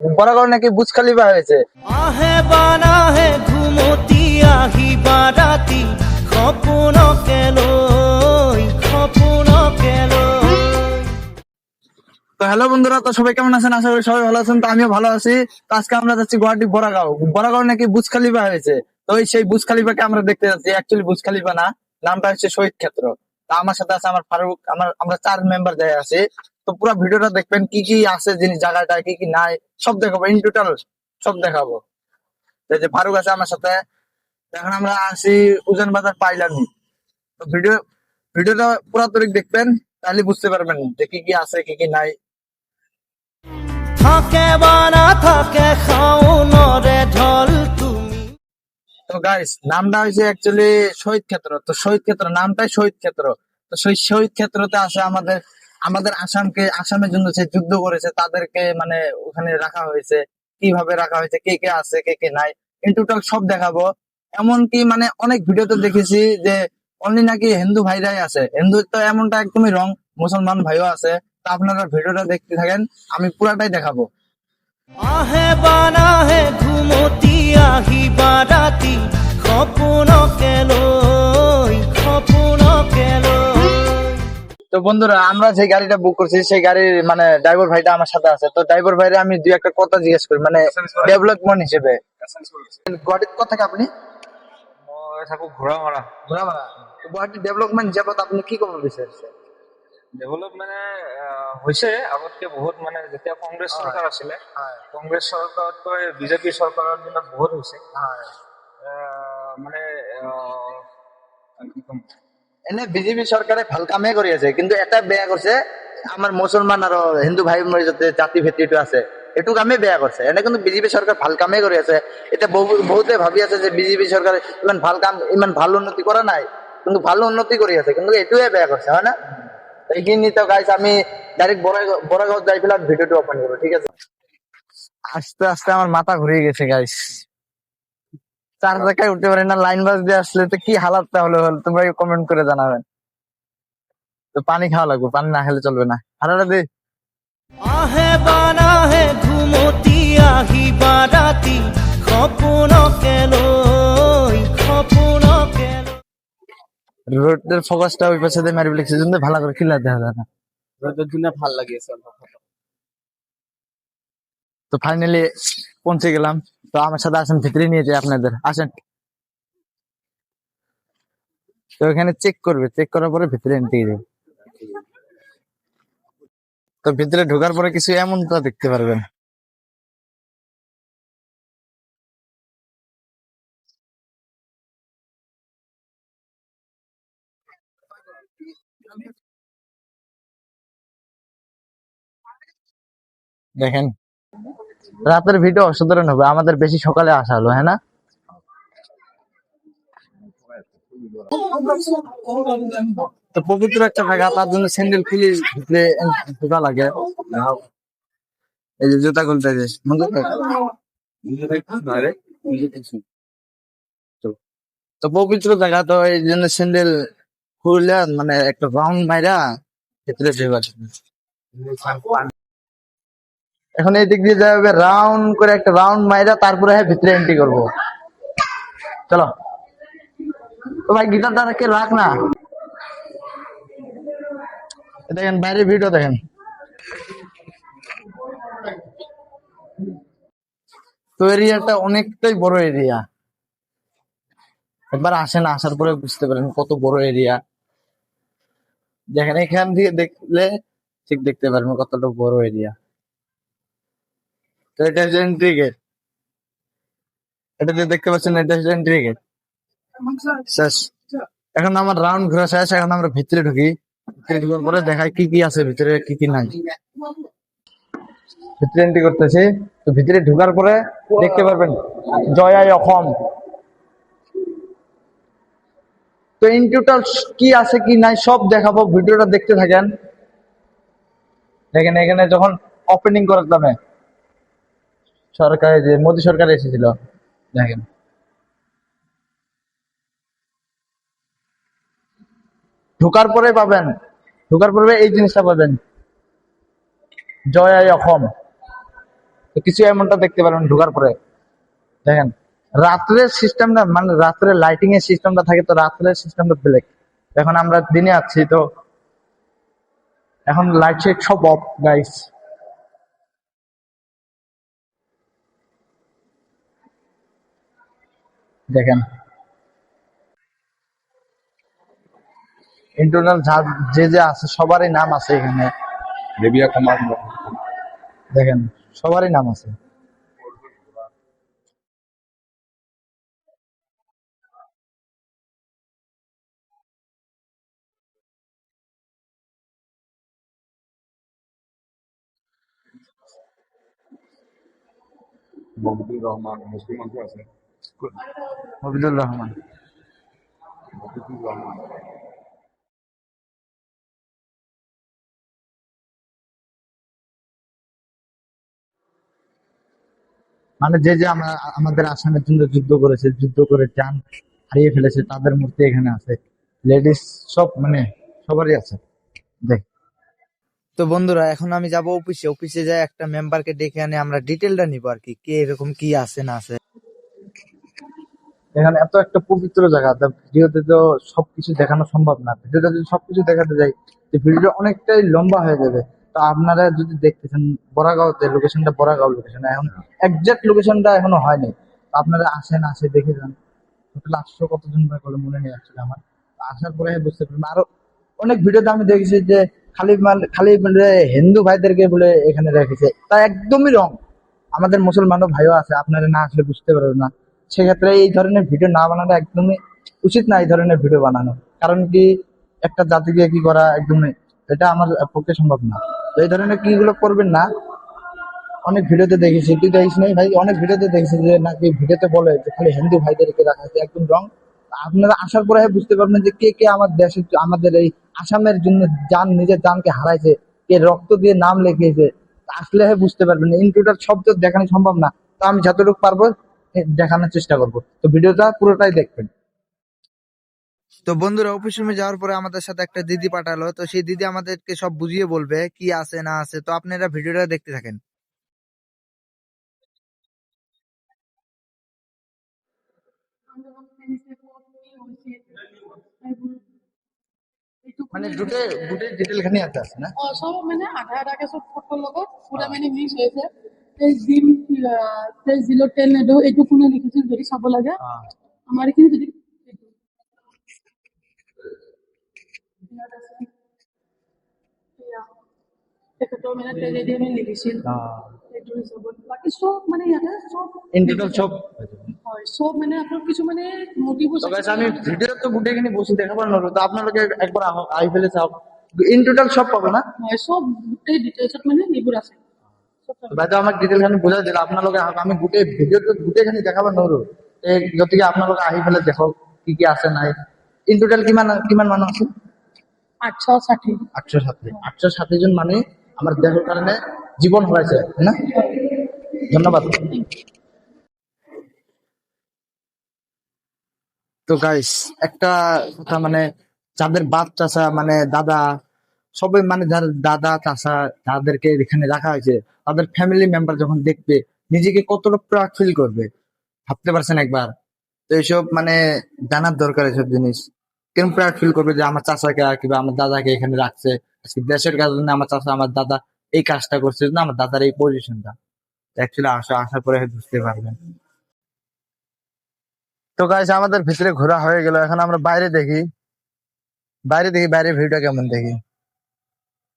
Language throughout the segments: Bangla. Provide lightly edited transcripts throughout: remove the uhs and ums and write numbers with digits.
বরাবর নাকি বুর্জ খলিফা হয়েছে। আহে বানা হে ঘুমতি আহি বারাতি খপুন কেলই খপুন কেলই। তো হ্যালো বন্ধুরা, তো সবাই কেমন আছেন? আশা করি সবাই ভালো আছেন। তো আমিও ভালো আছি। তো আজকে আমরা যাচ্ছি গুয়াহাটি বড়াগাঁও। বড়াগাঁও নাকি বুর্জ খলিফা হয়েছে। তো সেই বুর্জ খলিফাকে আমরা দেখতে যাচ্ছি। অ্যাকচুয়ালি বুর্জ খলিফা না, নামটা হচ্ছে শহীদ ক্ষেত্র। তো আমার সাথে আছে আমার ফারুক, আমরা 4 মেম্বার যাই আছি। তো পুরো ভিডিওটা দেখবেন, কি কি আছে জিনিস, জায়গাটা কি কি নাই সব দেখাবো, ইন টোটাল সব দেখাবো। তো এই যে ফারুক আছে আমার সাথে। এখন আমরা আসি উজান বাজার পাইলামি। তো ভিডিওটা পুরোপুরি দেখবেন, তাহলে বুঝতে পারবেন যে কি কি আছে কি কি নাই। থাকে বানা থাকে খাওনরে ঢল তুমি। তো গাইস, নামটা হয়েছে অ্যাকচুয়ালি শহীদ ক্ষেত্র। তো শহীদ ক্ষেত্র নামটাই শহীদ ক্ষেত্র। তো সেই শহীদ ক্ষেত্রতে আছে আমাদের আমাদের আসামের জন্য যে যুদ্ধ করেছে তাদেরকে মানে ওখানে রাখা হয়েছে। কিভাবে রাখা হয়েছে, কে কে আছে কে কে নাই, ইন টোটাল সব দেখাবো। এমনকি মানে অনেক ভিডিওতে দেখেছি যে অনলি নাকি হিন্দু ভাইরাই আছে। হিন্দু তো এমনটা একদমই রং, মুসলমান ভাইও আছে। তো আপনারা ভিডিওটা দেখতে থাকেন, আমি পুরাটাই দেখাবো। আহে বানা হে ঘুমতি আহি বারাতি খপুন কেলই খপুন কেলই। তো বন্ধুরা, আমরা যে গাড়িটা বুক করছি সেই গাড়ির মানে ড্রাইভার ভাইটা আমার সাথে আছে। তো ড্রাইভার ভাইরে আমি দুই একটা কথা জিজ্ঞেস করি, মানে ডেভেলপমেন্ট হিসেবে। গুয়াহাটির কথা থেকে আপনি মই থাকো ঘোঁৰামৰা। ঘোরামারা। তো গুয়াহাটি ডেভেলপমেন্ট হিসাবে আপনি কি কব বিচাৰিছে? ডেভেলপ মানে হৈছে আগতকে বহুত, মানে যেতিয়া কংগ্ৰেছ চৰকাৰ আছিলে, কংগ্ৰেছ চৰকাৰতকৈ বিজেপি চৰকাৰৰ দিনত বহুত হৈছে। মানে কি ক'ম, এনে বিজেপি চৰকাৰে ভাল কামেই কৰি আছে, কিন্তু এটা বেয়া কৰিছে, আমাৰ মুছলমান আৰু হিন্দু ভাই যাতে জাতি ভেটিটো আছে এইটো কামেই বেয়া কৰিছে। এনে কিন্তু বিজেপি চৰকাৰ ভাল কামেই কৰি আছে। এতিয়া বহুতে ভাবি আছে যে বিজেপি চৰকাৰে ইমান ভাল উন্নতি কৰা নাই, কিন্তু ভাল উন্নতি কৰি আছে, কিন্তু এইটোৱে বেয়া কৰিছে, হয় না? এইখিনি তো গাইস আমি ডাইরেক্ট বড়াগাঁও যাই পেলাম, ভিডিওটা ওপেন করবো, ঠিক আছে? আস্তে আস্তে আমার মাথা ঘুরে গেছে গাইস। 4 জায়গায় উঠতে পারি না, লাইন বাস দিয়ে আসলে তো কি হালাতটা হলো তোমরা কমেন্ট করে জানাবেন। তো পানি খাওয়া লাগবে, পানি না খেলে চলবে না। হারাটা দে। আহে বানা হে ঘুমতি আহি বারাতি খপুন কেলই খপুন কেলই। রোডের ফোকাসটা ওই পাশে দিয়ে মারি ফেলেছে, জন্য ভালো করে ক্লিয়ার দেখা যায় না। ৰ'দৰ দিনা ভাল লাগি আছে অলপ। তো ফাইনালি পৌঁছে গেলাম। তো আমার সাথে আসেন, ভিতরে নিয়ে যাই আপনাদের, আসেন। তো এখানে চেক করবে, চেক করার পরে ভিতরে এন্ট্রি দেবে। তো ভিতরে ঢোকার পরে কিছু এমনটা দেখতে পারবেন। দেখেন, রাতের ভিডিও অসাধারণ হবে, আমাদের বেশি সকালে আসা হলো, হ্যাঁ না? তো পবিত্র একটা জায়গা, তার জন্য স্যান্ডেল খুলে ভিতরে ঢোকা লাগে। এই যে জুতা খুলতে যে তো পবিত্র জায়গা, তো এই জন্য স্যান্ডেল খুললে মানে একটা রাউন্ড মাইরা ভিতরে ঢোকা। এখন এই দিক দিয়ে যাবে, রাউন্ড করে একটা রাউন্ড মাইরা তারপরে ভিতরে এন্ট্রি করবো। চলো। তো ভাই গিটারটা কে রাখ না। দেখেন বাইরের ভিডিও দেখেন। তো এরিয়াটা অনেকটাই বড় এরিয়া। একবার আসেন, আসার পরে বুঝতে পারেন কত বড় এরিয়া। দেখেন এখান থেকে দেখলে ঠিক দেখতে পারবেন কতটা বড় এরিয়া। তো এটা হচ্ছে এন্ট্রি গেট, এটা যে দেখতে পাচ্ছেন এটা হচ্ছে এন্ট্রি গেট। শেষ। এখন আমার রাউন্ড ঘোরা শেষ, এখন আমরা ভিতরে ঢুকি। ভিতরে ঢুকার পরে দেখাই কি কি আছে ভিতরে, কি কি নাই। ভিতরে এন্ট্রি করতেছি। তো ভিতরে ঢুকার পরে দেখতে পারবেন জয় আই অসম। তো ইন টোটাল কি আছে কি নাই সব দেখাবো, ভিডিওটা দেখতে থাকেন। দেখেন এখানে যখন ওপেনিং করার দামে সরকার, যে মোদী সরকার এসেছিল, দেখেন ঢোকার পরে পাবেন, ঢোকার পরে এই জিনিসটা পাবেন, জয় আই অসম। তো কিছু এমনটা দেখতে পারবেন ঢোকার পরে। দেখেন রাত্রের সিস্টেমটা মানে রাত্রে লাইটিং এর সিস্টেমটা থাকে, তো রাত্রের সিস্টেমটা ব্ল্যাক। এখন আমরা দিনে আছি তো এখন লাইট সাইট সব অফ গাইস। দেখেন ইন্টারনাল যে যে আছে সবারই নাম আছে এখানে। রেবিয়া কুমার দেখেন সবারই নাম আছে। মফিদুর রহমান মুসলিম অংশ আছে। মফিদুর রহমান। মফিদুর রহমান মানে যে যে আমাদের আসামের জন্য যুদ্ধ করেছে, যুদ্ধ করে যান হারিয়ে ফেলেছে, তাদের মূর্তি এখানে আছে। লেডিস সব মানে সবারই আছে। দেখ। তো বন্ধুরা এখন আমি যাব অফিসে, অফিসে যাই একটা মেম্বারকে ডেকে আনি, আমরা ডিটেলটা নিব আর কি, কে এরকম কি আছে না আছে। এখানে এত একটা পবিত্র জায়গা, তা ভিডিওতে তো সবকিছু দেখানো সম্ভব না। ভিডিওতে যদি সবকিছু দেখাতে যাই তো ভিডিওটা অনেকটাই লম্বা হয়ে যাবে। তো আপনারা যদি দেখতেছেন বড়াগাঁওতে, লোকেশনটা বড়াগাঁও লোকেশন, এখন একজাক্ট লোকেশনটা এখনো হয়নি। তো আপনারা আসেন, আসে দেখে যান। টোটাল 800 কতজন ভাই বলে মনে নেই আসলে আমার। তো আসার পরে বুঝতে পারবেন। আরো অনেক ভিডিওতে আমি দেখেছি যে খালি বলে হিন্দু ভাইদেরকে বলে এখানে রেখেছে, তা একদমই রং। আমাদের মুসলমানও ভাইও আছে, আপনারা না আসলে বুঝতে পারবেন না। সেক্ষেত্রে এই ধরনের ভিডিও না বানানো একদমই উচিত না, এই ধরনের ভিডিও বানানো। কারণ কি একটা জাতিকে কি করা একদমই, এটা আমার পক্ষে সম্ভব না। তো এই ধরনের কি গুলো করবেন না। অনেক ভিডিওতে দেখেছি, তুই দেখিস নাই ভাই, অনেক ভিডিওতে দেখেছি যে নাকি ভিডিওতে বলে যে খালি হিন্দু ভাইদেরকে রাখা আছে, একদম রং। আপনারা আসার পরে বুঝতে পারবেন যে কে কে আমার দেশের, আমাদের এই আসামের জন্য নিজের জানকে হারাইছে, কে রক্ত দিয়ে নাম লিখিয়েছে। আসলে বুঝতে পারবেন। ইন টোটাল সব তো দেখানো সম্ভব না, তো আমি যতটুকু পারবো দেখানোর চেষ্টা করব। তো ভিডিওটা পুরোটাই দেখবেন। তো বন্ধুরা অফিস রুমে যাওয়ার পরে আমাদের সাথে একটা দিদি পাঠালো, তো সেই দিদি আমাদেরকে সব বুঝিয়ে বলবে কি আছে না আছে, তো আপনারা ভিডিওটা দেখতে থাকেন। মানে দুটো দুটো ডিটেল খানি আছে না। চব মানে আধা আধাকে চব ফটোৰ লগত পুৰা মানে মিক্স হৈছে। তেজ দিম তেজ দিলো তেল নেদিওঁ, এইটো কোনে লিখিছিল যদি চাব লাগে। আমাৰ এইখিনি যদি এইটো ইয়াত আছে, এয়া তেখেতৰ মানে তেজেদি আমি লিখিছিল এইটো হিচাপত। বাকী চব মানে ইয়াতে চব ইন টোটাল সব। হয়, চব মানে আপোনাৰ কিছুমানে মোটিভো তো guys, আমি ভিডিও তো গোটেইখিনি বস্তু দেখাব নোৱাৰো, তো আপোনালোকে একবাৰ আহক, আহি পেলাই চাওক। ইন টোটাল সব পাবো না। হয়, চব গোটেই ডিটেইলছত মানে এইবোৰ আছে। চব তো বাইদেউ আমাক ডিটেইল খানি বুজাই দিলে, আপোনালোকে আহক। আমি গোটেই ভিডিওটো গোটেইখিনি দেখাব নোৱাৰো। এই গতিকে আপোনালোকে আহি পেলাই দেখক কি কি আছে নাই। ইন টোটাল কিমান কিমান মানুহ আছে? 860। 860 জন মানে আমার দেশের কারণে জীবন হয়েছে, তাই না? ধন্যবাদ। তো গাইস একটা কথা, মানে যাদের বাপ চাচা মানে দাদা সবাই, মানে যাদের দাদা চাচা যাদেরকে এখানে রাখা হয়েছে, তাদের ফ্যামিলি মেম্বার যখন দেখবে নিজেকে কতটা প্রাউড ফিল করবে, ভাবতে পারছেন একবার? তো এইসব মানে জানার দরকার এসব জিনিস। কেন প্রাউড ফিল করবে যে আমার চাচাকে কিংবা আমার দাদাকে এখানে রাখছে, আজকে দেশের কারণে আমার চাচা আমার দাদা এই কাজটা করছে, না আমার দাদার এই পজিশনটা। অ্যাকচুয়ালি আসার পরে বুঝতে পারবেন। তো গাইস আমাদের ভিতরে ঘোরা হয়ে গেল, এখন আমরা বাইরে দেখি। বাইরে ভিউটা কেমন দেখি।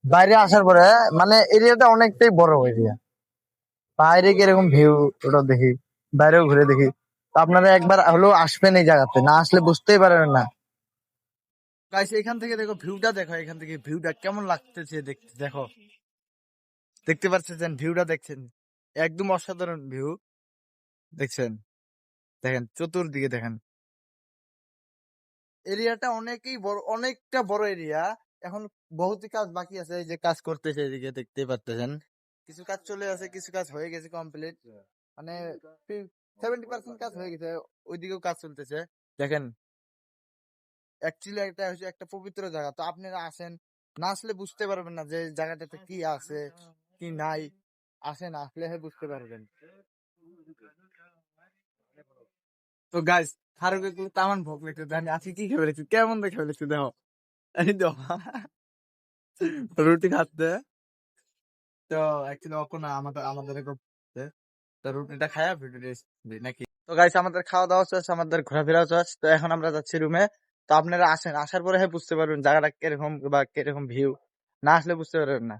বাইরে আসার পরে মানে এরিয়াটা অনেকটাই বড় এরিয়া। বাইরে কিরকম ভিউ ওটা দেখি, বাইরেও ঘুরে দেখি। তো আপনারা একবার হলেও আসবেন এই জায়গাতে, না আসলে বুঝতেই পারবেন না। গাইস এখান থেকে দেখো ভিউটা, দেখো এখান থেকে ভিউটা কেমন লাগতেছে দেখতে। দেখো দেখতে পাচ্ছেন ভিউটা, দেখছেন একদম অসাধারণ ভিউ দেখছেন। দেখেন চতুর্দিকে দেখেন, এরিয়াটা অনেকই বড়, অনেকটা বড় এরিয়া। এখন বহুতই কাজ বাকি আছে, এই যে কাজ করতেছে এদিকে দেখতে পাচ্ছেন। কিছু কাজ চলে আসে, কিছু কাজ হয়ে গেছে কমপ্লিট, মানে 70% কাজ হয়ে গেছে, ওইদিকেও কাজ চলতেছে। দেখেন অ্যাকচুয়ালি এটা হচ্ছে একটা পবিত্র জায়গা। তো আপনারা আসেন, না আসলে বুঝতে পারবেন না যে জায়গাটাতে কি আছে কি নাই। আসেন, আসলে বুঝতে পারবেন। তো গাইস, ফারুক একটু তামান ভোগ লাগছে, জানি আজকে কি খেয়ে ফেলেছি, কেমন দেখে ফেলেছি দেখো। এই দেখো রুটি খাচ্ছে। তো অ্যাকচুয়ালি অকো না আমাদের আমাদের তো রুটিটা খায়া ভিডিও নাকি। তো গাইস, আমাদের খাওয়া দাওয়া শেষ, আমাদের ঘোরাফেরা শেষ। তো এখন আমরা যাচ্ছি রুমে। তো আপনারা আসেন, আসার পরে বুঝতে পারবেন জায়গাটা কিরকম বা কিরকম ভিউ। না আসলে বুঝতে পারবেন না।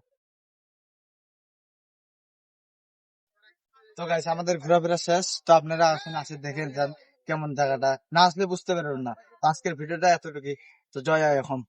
তো গাইস, আমাদের ঘোরাফেরা শেষ। তো আপনারা আসেন, আসে দেখে যান কেমন জায়গাটা। না আসলে বুঝতে পারবেন না। তো আজকের ভিডিওটা এতটুকুই। তো জয় আই এখন।